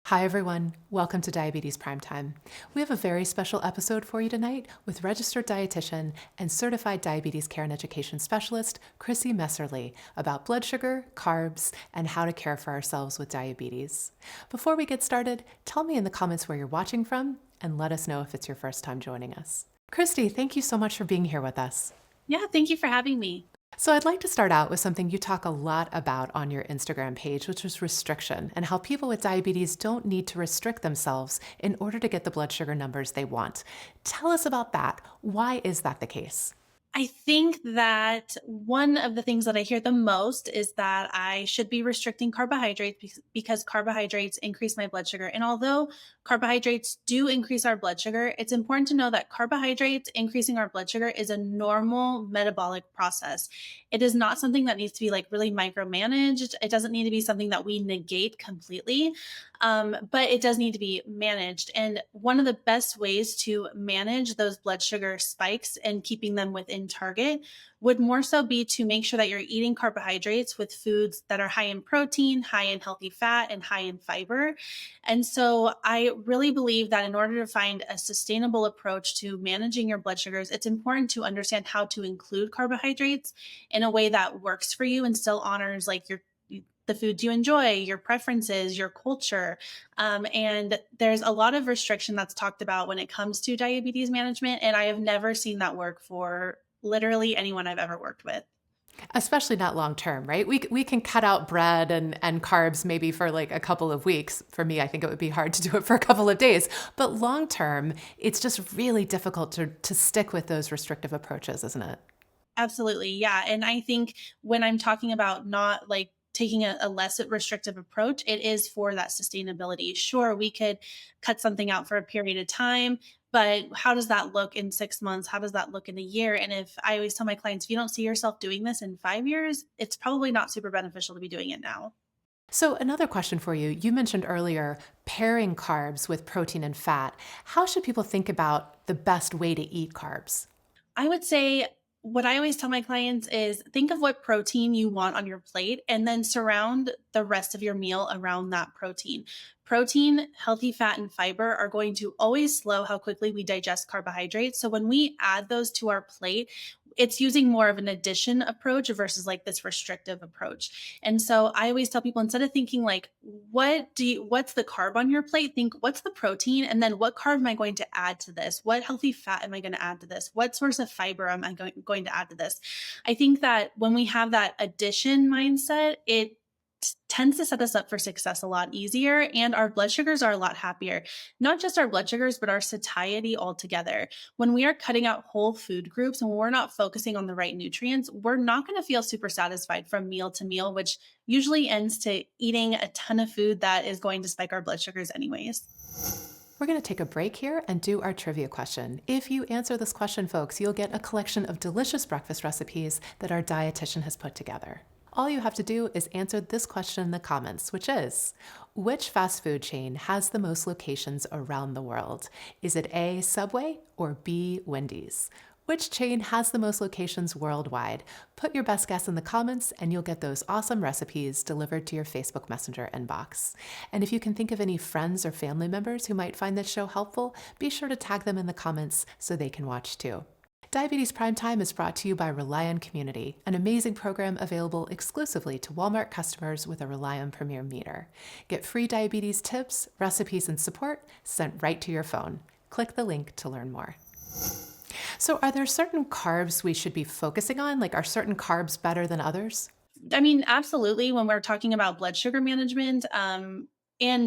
Hi, everyone. Welcome to Diabetes Primetime. We have a very special episode for you tonight with registered dietitian and certified diabetes care and education specialist, Kristie Messerli, about blood sugar, carbs, and how to care for ourselves with diabetes. Before we get started, tell me in the comments where you're watching from and let us know if it's your first time joining us. Kristie, thank you so much for being here with us. Yeah, thank you for having me. So, I'd like to start out with something you talk a lot about on your Instagram page, which is restriction, and how people with diabetes don't need to restrict themselves in order to get the blood sugar numbers they want. Tell us about that. Why is that the case? I think that one of the things that I hear the most is that I should be restricting carbohydrates because carbohydrates increase my blood sugar. And although carbohydrates do increase our blood sugar, it's important to know that carbohydrates increasing our blood sugar is a normal metabolic process. It is not something that needs to be like really micromanaged. It doesn't need to be something that we negate completely, but it does need to be managed. And one of the best ways to manage those blood sugar spikes and keeping them within target would more so be to make sure that you're eating carbohydrates with foods that are high in protein, high in healthy fat, and high in fiber. And so I really believe that in order to find a sustainable approach to managing your blood sugars, it's important to understand how to include carbohydrates in a way that works for you and still honors like your the foods you enjoy, your preferences, your culture. And there's a lot of restriction that's talked about when it comes to diabetes management. And I have never seen that work for literally anyone I've ever worked with. Especially not long term, right? We can cut out bread and carbs maybe for like a couple of weeks. For me, I think it would be hard to do it for a couple of days. But long term, it's just really difficult to stick with those restrictive approaches, isn't it? Absolutely. Yeah. And I think when I'm talking about not like taking a less restrictive approach, it is for that sustainability. Sure, we could cut something out for a period of time, but how does that look in 6 months? How does that look in a year? And if I always tell my clients, if you don't see yourself doing this in 5 years, it's probably not super beneficial to be doing it now. So, another question for you. You mentioned earlier pairing carbs with protein and fat. How should people think about the best way to eat carbs? I would say what I always tell my clients is think of what protein you want on your plate and then surround the rest of your meal around that protein. Protein, healthy fat, and fiber are going to always slow how quickly we digest carbohydrates. So when we add those to our plate, it's using more of an addition approach versus like this restrictive approach. And so I always tell people instead of thinking like what's the carb on your plate, think what's the protein and then what carb am I going to add to this? What healthy fat am I going to add to this? What source of fiber am I going to add to this? I think that when we have that addition mindset, it tends to set us up for success a lot easier and our blood sugars are a lot happier. Not just our blood sugars but our satiety altogether. When we are cutting out whole food groups and we're not focusing on the right nutrients, we're not going to feel super satisfied from meal to meal, which usually ends to eating a ton of food that is going to spike our blood sugars anyways. We're going to take a break here and do our trivia question. If you answer this question, folks, you'll get a collection of delicious breakfast recipes that our dietitian has put together. All you have to do is answer this question in the comments, which is, which fast food chain has the most locations around the world? Is it A, Subway, or B, Wendy's? Which chain has the most locations worldwide? Put your best guess in the comments and you'll get those awesome recipes delivered to your Facebook Messenger inbox. And if you can think of any friends or family members who might find this show helpful, be sure to tag them in the comments so they can watch too. Diabetes Primetime is brought to you by Rely On Community, an amazing program available exclusively to Walmart customers with a Rely On Premier meter. Get free diabetes tips, recipes, and support sent right to your phone. Click the link to learn more. So, are there certain carbs we should be focusing on? Like, are certain carbs better than others? I mean, absolutely. When we're talking about blood sugar management, and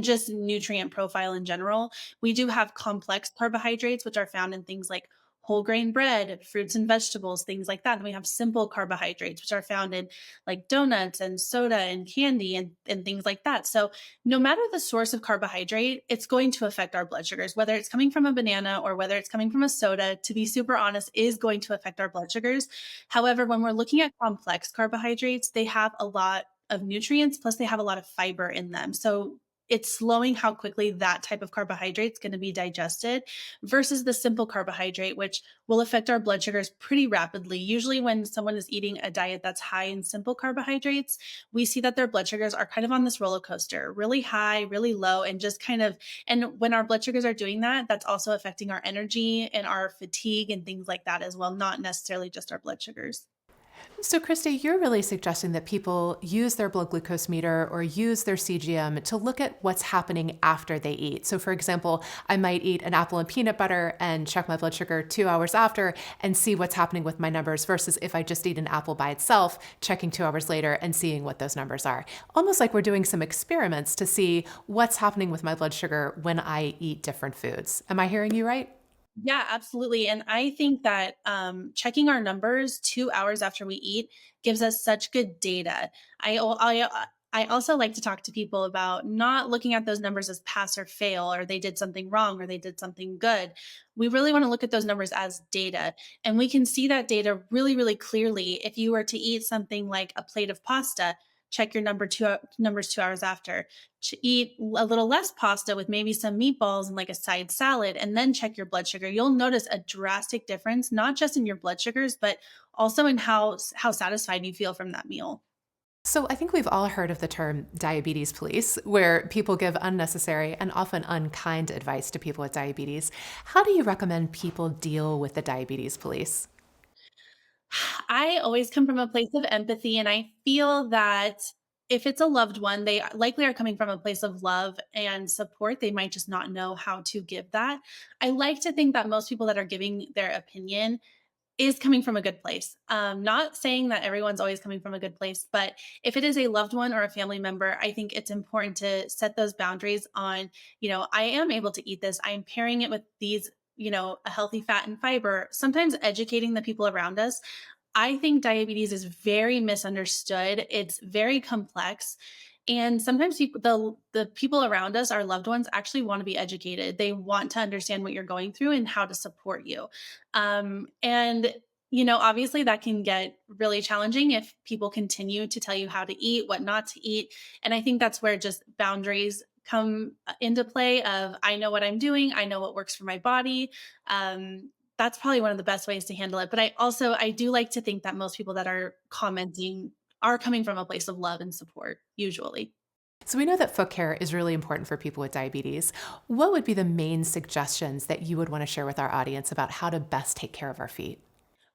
just nutrient profile in general, we do have complex carbohydrates, which are found in things like whole grain bread, fruits and vegetables, things like that. And we have simple carbohydrates, which are found in like donuts and soda and candy and things like that. So, no matter the source of carbohydrate, it's going to affect our blood sugars, whether it's coming from a banana or whether it's coming from a soda, to be super honest, is going to affect our blood sugars. However, when we're looking at complex carbohydrates, they have a lot of nutrients, plus they have a lot of fiber in them. So it's slowing how quickly that type of carbohydrate is going to be digested versus the simple carbohydrate, which will affect our blood sugars pretty rapidly. Usually, when someone is eating a diet that's high in simple carbohydrates, we see that their blood sugars are kind of on this roller coaster, really high, really low, and just kind of, and when our blood sugars are doing that, that's also affecting our energy and our fatigue and things like that as well, not necessarily just our blood sugars. So, Kristie, you're really suggesting that people use their blood glucose meter or use their CGM to look at what's happening after they eat. So, for example, I might eat an apple and peanut butter and check my blood sugar 2 hours after and see what's happening with my numbers versus if I just eat an apple by itself, checking 2 hours later and seeing what those numbers are. Almost like we're doing some experiments to see what's happening with my blood sugar when I eat different foods. Am I hearing you right? Yeah, absolutely. And I think that checking our numbers 2 hours after we eat gives us such good data. I also like to talk to people about not looking at those numbers as pass or fail, or they did something wrong, or they did something good. We really want to look at those numbers as data. And we can see that data really, really clearly. If you were to eat something like a plate of pasta, check your numbers 2 hours after, eat a little less pasta with maybe some meatballs and like a side salad, and then check your blood sugar. You'll notice a drastic difference, not just in your blood sugars, but also in how satisfied you feel from that meal. So, I think we've all heard of the term diabetes police, where people give unnecessary and often unkind advice to people with diabetes. How do you recommend people deal with the diabetes police? I always come from a place of empathy, and I feel that if it's a loved one, they likely are coming from a place of love and support. They might just not know how to give that. I like to think that most people that are giving their opinion is coming from a good place. Not saying that everyone's always coming from a good place, but if it is a loved one or a family member, I think it's important to set those boundaries on, I am able to eat this. I am pairing it with these, a healthy fat and fiber, sometimes educating the people around us. I think diabetes is very misunderstood. It's very complex. And sometimes the people around us, our loved ones, actually want to be educated. They want to understand what you're going through and how to support you. And obviously that can get really challenging if people continue to tell you how to eat, what not to eat. And I think that's where just boundaries come into play of I know what I'm doing, I know what works for my body. That's probably one of the best ways to handle it. But I do like to think that most people that are commenting are coming from a place of love and support, usually. So, we know that foot care is really important for people with diabetes. What would be the main suggestions that you would want to share with our audience about how to best take care of our feet?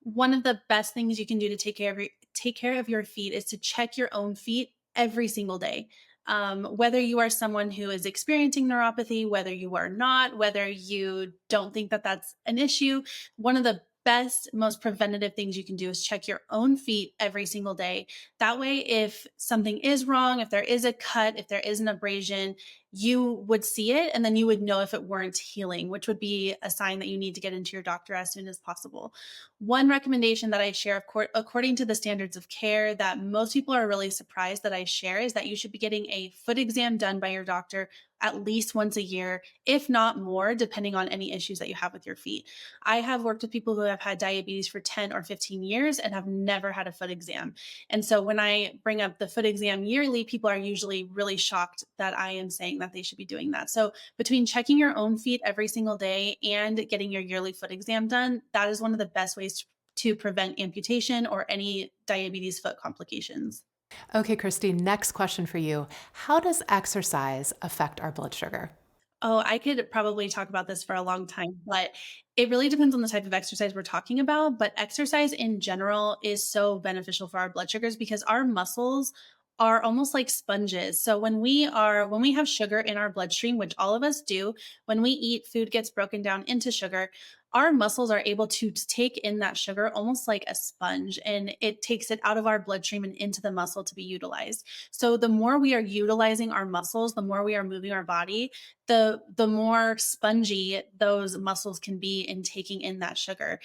One of the best things you can do to take care of your feet is to check your own feet every single day. Whether you are someone who is experiencing neuropathy, whether you are not, whether you don't think that that's an issue, one of the best, most preventative things you can do is check your own feet every single day. That way, if something is wrong, if there is a cut, if there is an abrasion, you would see it and then you would know if it weren't healing, which would be a sign that you need to get into your doctor as soon as possible. One recommendation that I share, according to the standards of care, that most people are really surprised that I share is that you should be getting a foot exam done by your doctor at least once a year, if not more, depending on any issues that you have with your feet. I have worked with people who have had diabetes for 10 or 15 years and have never had a foot exam. And so when I bring up the foot exam yearly, people are usually really shocked that I am saying that they should be doing that. So between checking your own feet every single day and getting your yearly foot exam done, that is one of the best ways to prevent amputation or any diabetes foot complications. Okay, Christy, next question for you. How does exercise affect our blood sugar? Oh, I could probably talk about this for a long time, but it really depends on the type of exercise we're talking about. But exercise in general is so beneficial for our blood sugars because our muscles are almost like sponges. So when we have sugar in our bloodstream, which all of us do, when we eat, food gets broken down into sugar. Our muscles are able to take in that sugar almost like a sponge, and it takes it out of our bloodstream and into the muscle to be utilized. So the more we are utilizing our muscles, the more we are moving our body, the more spongy those muscles can be in taking in that sugar.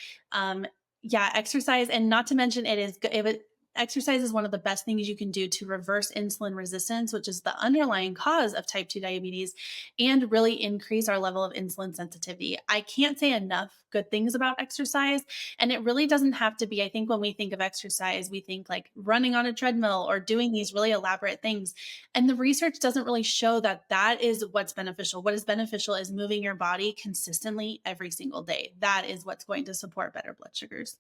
Yeah, exercise, and not to mention it is good. exercise is one of the best things you can do to reverse insulin resistance, which is the underlying cause of type 2 diabetes, and really increase our level of insulin sensitivity. I can't say enough good things about exercise. And it really doesn't have to be, I think when we think of exercise, we think like running on a treadmill or doing these really elaborate things. And the research doesn't really show that that is what's beneficial. What is beneficial is moving your body consistently every single day. That is what's going to support better blood sugars.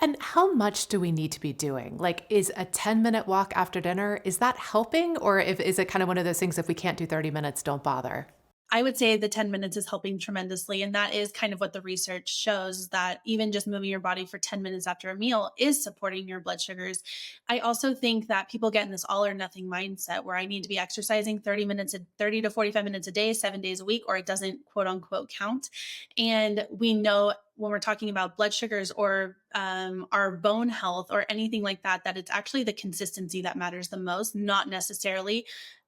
And how much do we need to be doing? Like, is a 10-minute walk after dinner, is that helping? Or is it kind of one of those things, if we can't do 30 minutes, don't bother? I would say the 10 minutes is helping tremendously. And that is kind of what the research shows, that even just moving your body for 10 minutes after a meal is supporting your blood sugars. I also think that people get in this all or nothing mindset where I need to be exercising 30 to 45 minutes a day, 7 days a week, or it doesn't quote unquote count. And we know when we're talking about blood sugars or our bone health or anything like that, that it's actually the consistency that matters the most, not necessarily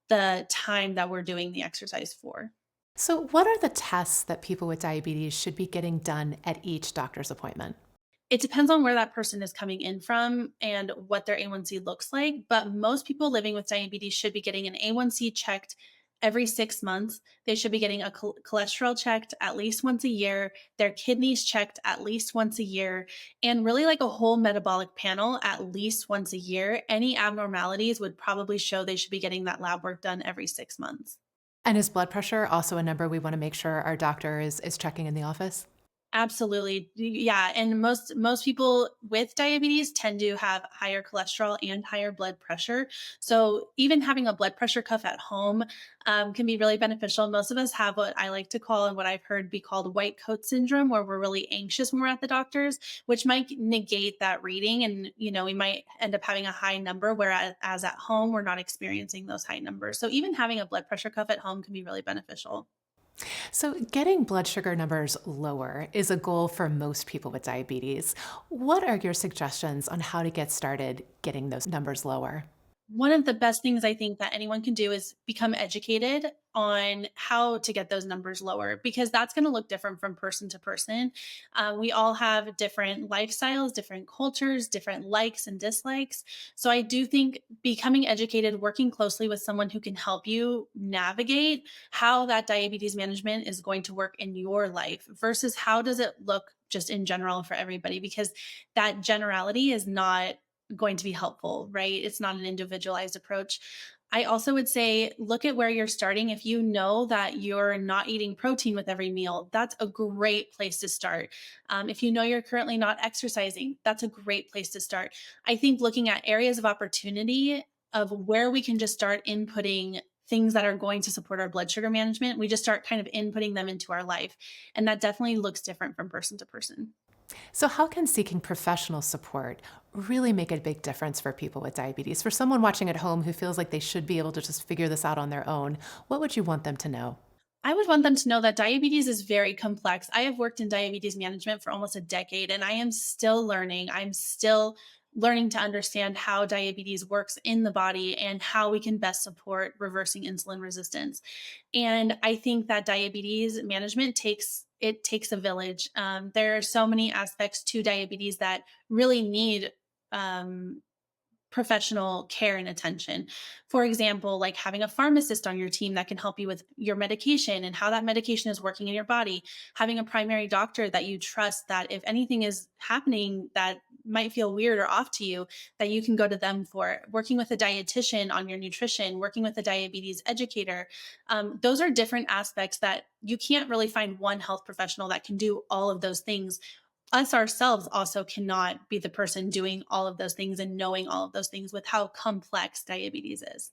the time that we're doing the exercise for. So, what are the tests that people with diabetes should be getting done at each doctor's appointment? It depends on where that person is coming in from and what their A1C looks like. But most people living with diabetes should be getting an A1C checked every 6 months. They should be getting a cholesterol checked at least once a year, their kidneys checked at least once a year, and really like a whole metabolic panel at least once a year. Any abnormalities would probably show they should be getting that lab work done every 6 months. And is blood pressure also a number we want to make sure our doctor is checking in the office? Absolutely. Yeah, and most people with diabetes tend to have higher cholesterol and higher blood pressure. So even having a blood pressure cuff at home can be really beneficial. Most of us have what I like to call and what I've heard be called white coat syndrome, where we're really anxious when we're at the doctor's, which might negate that reading, and we might end up having a high number, whereas as at home we're not experiencing those high numbers. So even having a blood pressure cuff at home can be really beneficial. So, getting blood sugar numbers lower is a goal for most people with diabetes. What are your suggestions on how to get started getting those numbers lower? One of the best things I think that anyone can do is become educated on how to get those numbers lower, because that's going to look different from person to person. We all have different lifestyles, different cultures, different likes and dislikes. So I do think becoming educated, working closely with someone who can help you navigate how that diabetes management is going to work in your life versus how does it look just in general for everybody, because that generality is not going to be helpful, right? It's not an individualized approach. I also would say look at where you're starting. If you know that you're not eating protein with every meal, that's a great place to start. If you know you're currently not exercising, that's a great place to start. I think looking at areas of opportunity of where we can just start inputting things that are going to support our blood sugar management, we just start kind of inputting them into our life. And that definitely looks different from person to person. So, how can seeking professional support really make a big difference for people with diabetes? For someone watching at home who feels like they should be able to just figure this out on their own, what would you want them to know? I would want them to know that diabetes is very complex. I have worked in diabetes management for almost a decade and I am still learning. I'm still learning to understand how diabetes works in the body and how we can best support reversing insulin resistance. And I think that diabetes management takes a village. There are so many aspects to diabetes that really need um, professional care and attention. For example, like having a pharmacist on your team that can help you with your medication and how that medication is working in your body, having a primary doctor that you trust, that if anything is happening that might feel weird or off to you, that you can go to them for it. Working with a dietitian on your nutrition, working with a diabetes educator. Those are different aspects that you can't really find one health professional that can do all of those things. Us ourselves also cannot be the person doing all of those things and knowing all of those things with how complex diabetes is.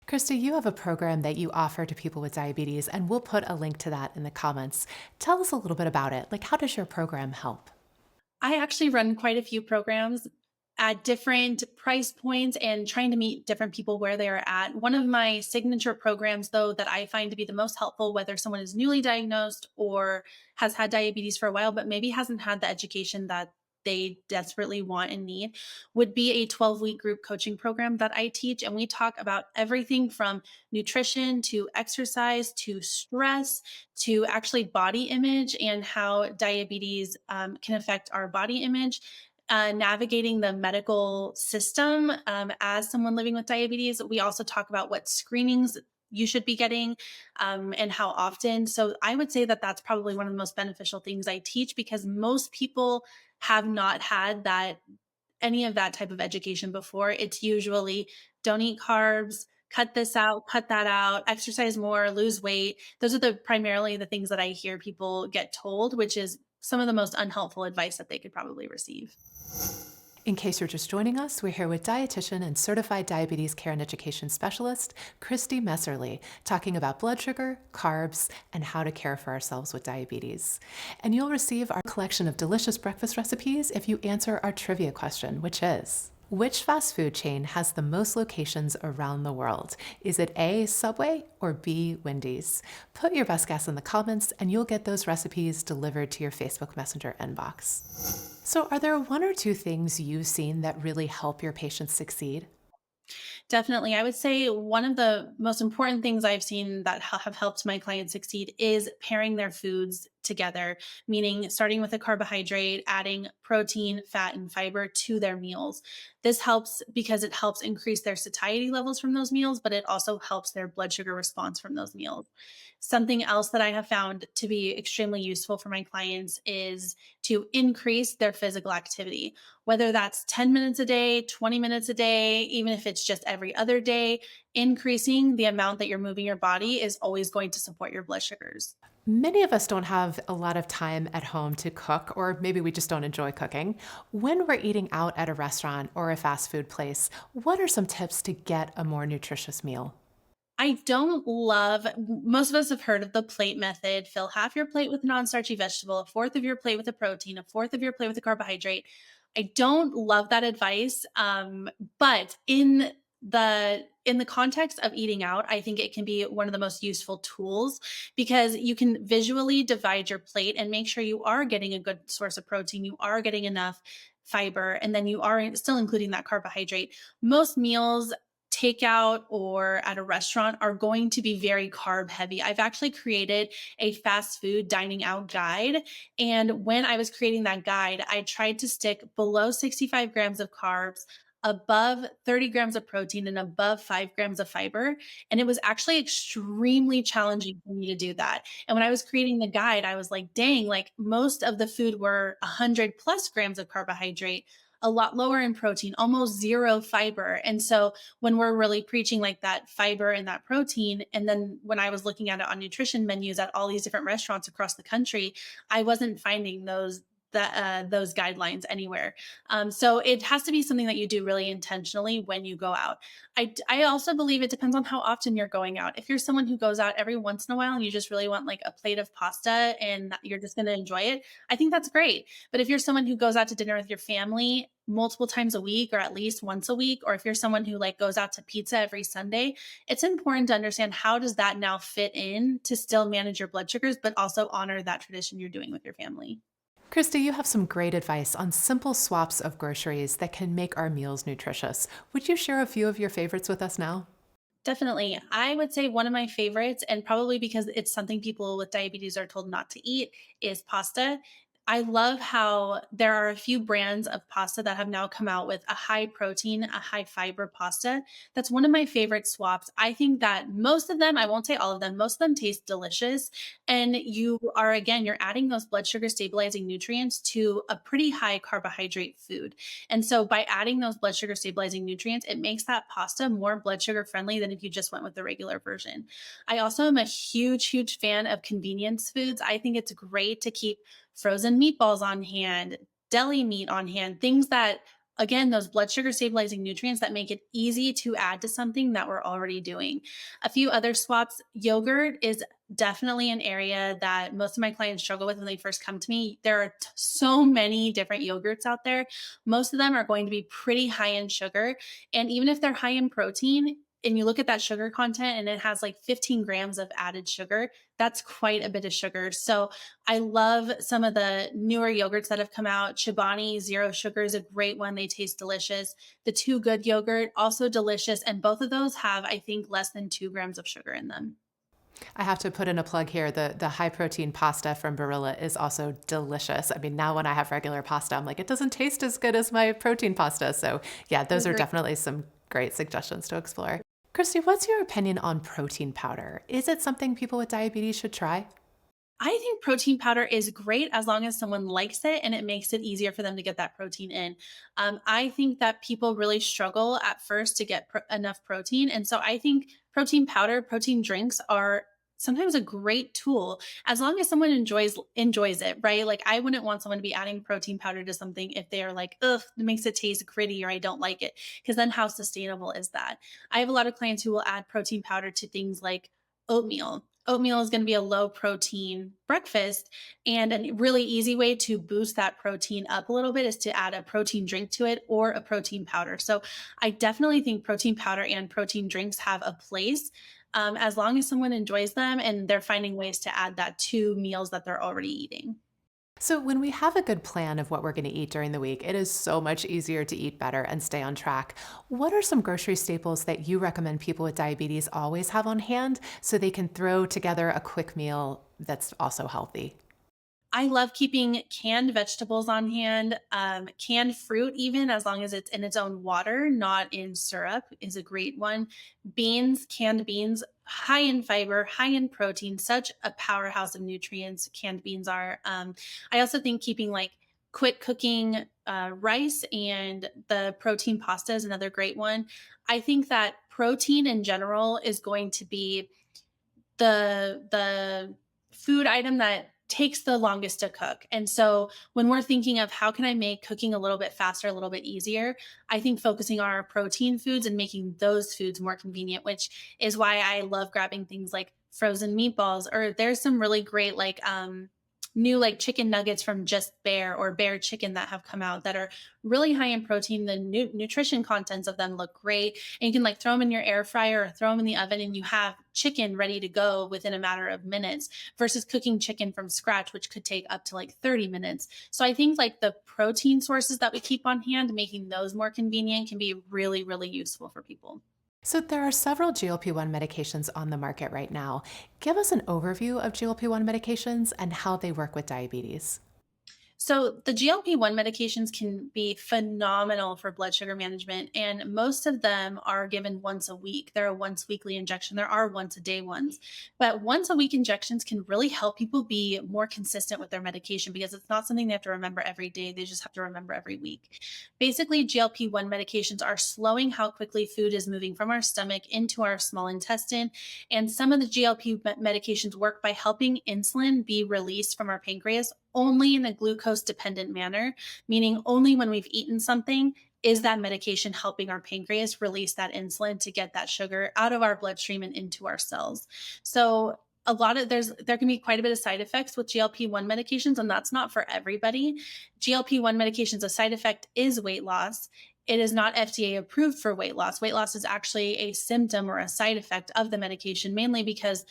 Kristie, you have a program that you offer to people with diabetes, and we'll put a link to that in the comments. Tell us a little bit about it. Like, how does your program help? I actually run quite a few programs at different price points and trying to meet different people where they are at. One of my signature programs, though, that I find to be the most helpful, whether someone is newly diagnosed or has had diabetes for a while, but maybe hasn't had the education that they desperately want and need, would be a 12-week group coaching program that I teach. And we talk about everything from nutrition to exercise to stress to actually body image and how diabetes can affect our body image. navigating the medical system as someone living with diabetes. We also talk about what screenings you should be getting and how often. So I would say that that's probably one of the most beneficial things I teach because most people have not had that any of that type of education before. It's usually don't eat carbs, cut this out, cut that out, exercise more, lose weight. Those are the primarily the things that I hear people get told, which is some of the most unhelpful advice that they could probably receive. In case you're just joining us, we're here with dietitian and certified diabetes care and education specialist, Kristie Messerli, talking about blood sugar, carbs, and how to care for ourselves with diabetes. And you'll receive our collection of delicious breakfast recipes if you answer our trivia question, which is, which fast food chain has the most locations around the world? Is it A, Subway, or B, Wendy's? Put your best guess in the comments and you'll get those recipes delivered to your Facebook Messenger inbox. So, are there one or two things you've seen that really help your patients succeed? Definitely. I would say one of the most important things I've seen that have helped my clients succeed is pairing their foods together, meaning starting with a carbohydrate, adding protein, fat, and fiber to their meals. This helps because it helps increase their satiety levels from those meals, but it also helps their blood sugar response from those meals. Something else that I have found to be extremely useful for my clients is to increase their physical activity, whether that's 10 minutes a day, 20 minutes a day, even if it's just every other day. Increasing the amount that you're moving your body is always going to support your blood sugars. Many of us don't have a lot of time at home to cook, or maybe we just don't enjoy cooking. When we're eating out at a restaurant or a fast food place, what are some tips to get a more nutritious meal? I don't love, most of us have heard of the plate method. Fill half your plate with a non-starchy vegetable, a fourth of your plate with a protein, a fourth of your plate with a carbohydrate. I don't love that advice. But in the context of eating out, I think it can be one of the most useful tools because you can visually divide your plate and make sure you are getting a good source of protein, you are getting enough fiber, and then you are still including that carbohydrate. Most meals takeout or at a restaurant are going to be very carb heavy. I've actually created a fast food dining out guide. And when I was creating that guide, I tried to stick below 65 grams of carbs, above 30 grams of protein, and above 5 grams of fiber. And it was actually extremely challenging for me to do that. And when I was creating the guide, I was like, dang, like most of the food were 100 plus grams of carbohydrate, a lot lower in protein, almost zero fiber. And so when we're really preaching like that fiber and that protein, and then when I was looking at it on nutrition menus at all these different restaurants across the country, I wasn't finding those guidelines anywhere. So it has to be something that you do really intentionally when you go out. I also believe it depends on how often you're going out. If you're someone who goes out every once in a while and you just really want like a plate of pasta and you're just going to enjoy it, I think that's great. But if you're someone who goes out to dinner with your family multiple times a week or at least once a week, or if you're someone who like goes out to pizza every Sunday, it's important to understand how does that now fit in to still manage your blood sugars, but also honor that tradition you're doing with your family. Kristie, you have some great advice on simple swaps of groceries that can make our meals nutritious. Would you share a few of your favorites with us now? Definitely. I would say one of my favorites, and probably because it's something people with diabetes are told not to eat, is pasta. I love how there are a few brands of pasta that have now come out with a high protein, a high fiber pasta. That's one of my favorite swaps. I think that most of them, I won't say all of them, most of them taste delicious. And you are, again, you're adding those blood sugar stabilizing nutrients to a pretty high carbohydrate food. And so by adding those blood sugar stabilizing nutrients, it makes that pasta more blood sugar friendly than if you just went with the regular version. I also am a huge, huge fan of convenience foods. I think it's great to keep frozen meatballs on hand, deli meat on hand, things that, again, those blood sugar stabilizing nutrients that make it easy to add to something that we're already doing. A few other swaps, yogurt is definitely an area that most of my clients struggle with when they first come to me. There are so many different yogurts out there. Most of them are going to be pretty high in sugar. And even if they're high in protein, and you look at that sugar content and it has like 15 grams of added sugar, that's quite a bit of sugar. So I love some of the newer yogurts that have come out. Chobani Zero Sugar is a great one. They taste delicious. The Too Good yogurt, also delicious. And both of those have, I think, less than 2 grams of sugar in them. I have to put in a plug here. The high protein pasta from Barilla is also delicious. I mean, now when I have regular pasta, I'm like, it doesn't taste as good as my protein pasta. So yeah, I those are agree. definitely some great suggestions to explore. Kristie, what's your opinion on protein powder? Is it something people with diabetes should try? I think protein powder is great as long as someone likes it and it makes it easier for them to get that protein in. I think that people really struggle at first to get enough protein. And so I think protein powder, protein drinks are sometimes a great tool as long as someone enjoys it, right? Like I wouldn't want someone to be adding protein powder to something if they are like, ugh, it makes it taste gritty or I don't like it. Because then how sustainable is that? I have a lot of clients who will add protein powder to things like oatmeal. Oatmeal is going to be a low protein breakfast. And a really easy way to boost that protein up a little bit is to add a protein drink to it or a protein powder. So I definitely think protein powder and protein drinks have a place as long as someone enjoys them and they're finding ways to add that to meals that they're already eating. So, when we have a good plan of what we're going to eat during the week, it is so much easier to eat better and stay on track. What are some grocery staples that you recommend people with diabetes always have on hand so they can throw together a quick meal that's also healthy? I love keeping canned vegetables on hand. Canned fruit, even as long as it's in its own water, not in syrup, is a great one. Beans, canned beans, high in fiber, high in protein, such a powerhouse of nutrients. Canned beans are. I also think keeping like quick cooking rice and the protein pasta is another great one. I think that protein in general is going to be the food item that takes the longest to cook. And so when we're thinking of how can I make cooking a little bit faster, a little bit easier, I think focusing on our protein foods and making those foods more convenient, which is why I love grabbing things like frozen meatballs, or there's some really great like new like chicken nuggets from Just Bear or Bear Chicken that have come out that are really high in protein. The nutrition contents of them look great. And you can like throw them in your air fryer or throw them in the oven and you have chicken ready to go within a matter of minutes versus cooking chicken from scratch, which could take up to like 30 minutes. So I think like the protein sources that we keep on hand, making those more convenient can be really, really useful for people. So, there are several GLP-1 medications on the market right now. Give us an overview of GLP-1 medications and how they work with diabetes. So the GLP-1 medications can be phenomenal for blood sugar management, and most of them are given once a week. They're a once weekly injection. There are once a day ones, but once a week injections can really help people be more consistent with their medication because it's not something they have to remember every day. They just have to remember every week. Basically, GLP-1 medications are slowing how quickly food is moving from our stomach into our small intestine. And some of the GLP medications work by helping insulin be released from our pancreas only in a glucose dependent manner, meaning only when we've eaten something is that medication helping our pancreas release that insulin to get that sugar out of our bloodstream and into our cells. So a lot of there can be quite a bit of side effects with GLP-1 medications, and that's not for everybody. GLP-1 medications, a side effect is weight loss. It is not FDA approved for weight loss. Weight loss is actually a symptom or a side effect of the medication, mainly because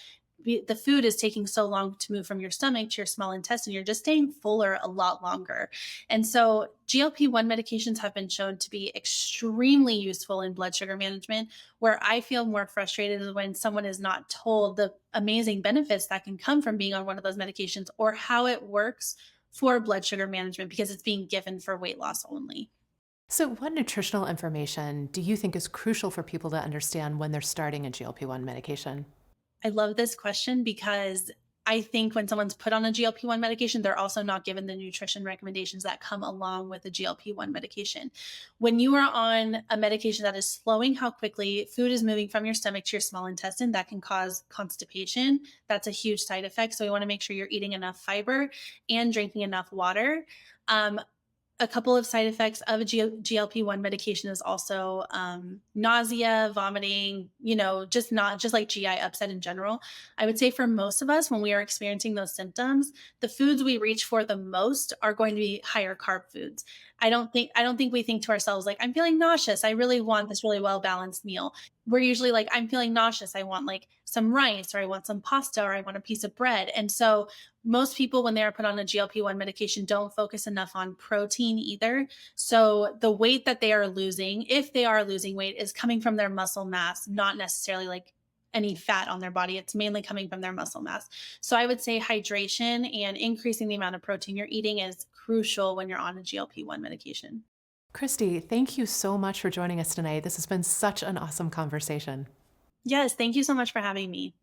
the food is taking so long to move from your stomach to your small intestine. You're just staying fuller a lot longer. And so GLP-1 medications have been shown to be extremely useful in blood sugar management. Where I feel more frustrated is when someone is not told the amazing benefits that can come from being on one of those medications or how it works for blood sugar management because it's being given for weight loss only. So, what nutritional information do you think is crucial for people to understand when they're starting a GLP-1 medication? I love this question because I think when someone's put on a GLP-1 medication, they're also not given the nutrition recommendations that come along with a GLP-1 medication. When you are on a medication that is slowing how quickly food is moving from your stomach to your small intestine, that can cause constipation. That's a huge side effect. So we want to make sure you're eating enough fiber and drinking enough water. A couple of side effects of a GLP-1 medication is also nausea, vomiting, just not just like GI upset in general. I would say for most of us, when we are experiencing those symptoms, the foods we reach for the most are going to be higher carb foods. I don't think we think to ourselves like, I'm feeling nauseous. I really want this really well-balanced meal. We're usually like, I'm feeling nauseous. I want like some rice or I want some pasta or I want a piece of bread. And so most people, when they are put on a GLP-1 medication, don't focus enough on protein either. So the weight that they are losing, if they are losing weight, is coming from their muscle mass, not necessarily like any fat on their body. It's mainly coming from their muscle mass. So I would say hydration and increasing the amount of protein you're eating is crucial when you're on a GLP-1 medication. Kristie, thank you so much for joining us tonight. This has been such an awesome conversation. Yes, thank you so much for having me.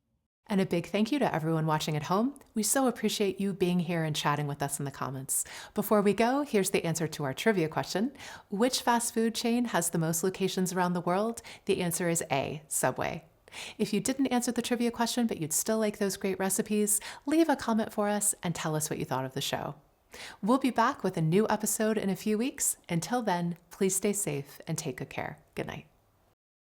And a big thank you to everyone watching at home. We so appreciate you being here and chatting with us in the comments. Before we go, here's the answer to our trivia question. Which fast food chain has the most locations around the world? The answer is A, Subway. If you didn't answer the trivia question, but you'd still like those great recipes, leave a comment for us and tell us what you thought of the show. We'll be back with a new episode in a few weeks. Until then, please stay safe and take good care. Good night.